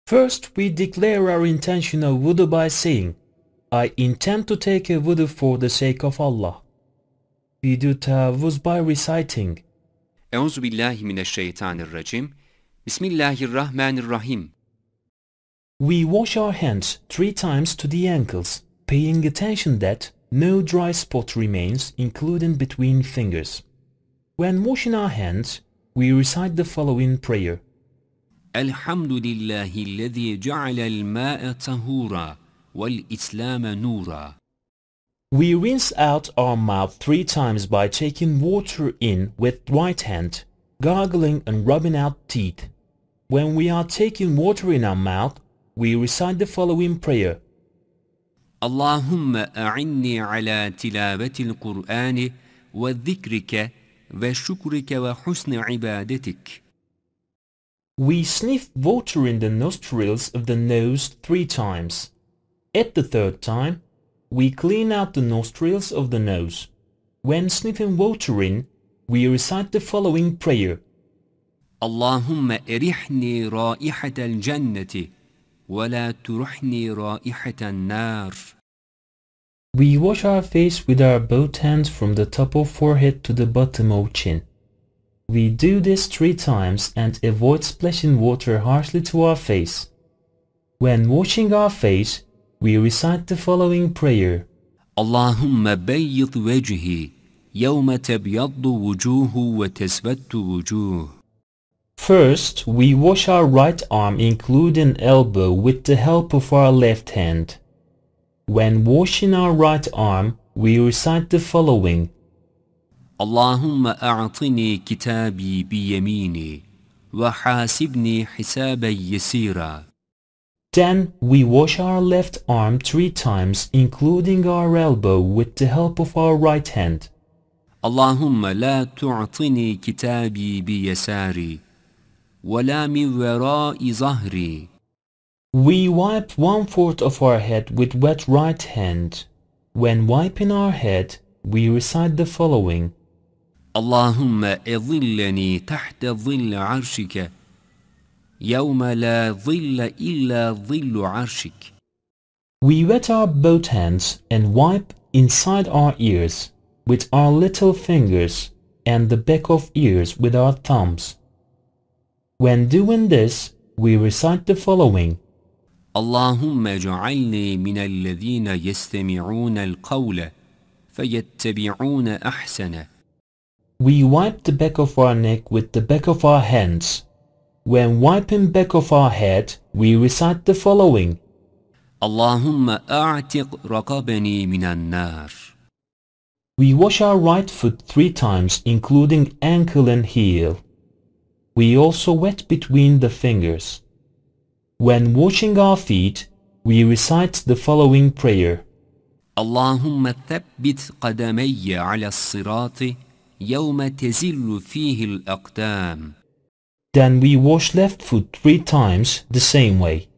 First, we declare our intention of wudu by saying, I intend to take a wudu for the sake of Allah. We do taawwuzh by reciting, billahi minash shaitanir rajim. Bismillahir, rahmanir, rahim. We wash our hands 3 times to the ankles, paying attention that no dry spot remains, including between fingers. When washing our hands, we recite the following prayer. Elhamdülillahi alladhi ja'alal ma'a tahura wal islama nura. We rinse out our mouth 3 times by taking water in with right hand, gargling and rubbing out teeth. When we are taking water in our mouth, we recite the following prayer. Allahumma a'inni ala tilawati al-Qur'ani wa dhikrika wa shukrika wa husni ibadatik. We sniff water in the nostrils of the nose 3 times. At the 3rd time, we clean out the nostrils of the nose. When sniffing water in, we recite the following prayer. Allahumma irihni ra'ihat al-jannati wa la turihni ra'ihat al-nar. We wash our face with our both hands from the top of forehead to the bottom of chin. We do this 3 times and avoid splashing water harshly to our face. When washing our face, we recite the following prayer. Allahumma bayyid wajhi yawma tabyaddu wujuhu wa taswaddu wujuh. First, we wash our right arm including elbow with the help of our left hand. When washing our right arm, we recite the following. Allahumma a'tini kitabi biyamini wa hasibni hisaban yasira. Then we wash our left arm 3 times including our elbow with the help of our right hand. Allahumma la tu'tini kitabi biyasari wa la min wara'i zahri. We wipe 1/4 of our head with wet right hand. When wiping our head, we recite the following. Allahumma idhillani tahta dhill arshika yawma la dhilla illa dhillu arshik. We wet our both hands and wipe inside our ears with our little fingers and the back of ears with our thumbs. When doing this, we recite the following. Allahumma ja'alni min alladhina yastami'una al-qawla fayattabi'una ahsana. We wipe the back of our neck with the back of our hands. When wiping back of our head, we recite the following. Allahumma a'tiq raqabani min an-nar. We wash our right foot 3 times including ankle and heel. We also wet between the fingers. When washing our feet, we recite the following prayer. Allahumma thabbit qadamayya ala as-sirati yawma tazillu fihi al-aqdam. Then we wash left foot 3 times the same way.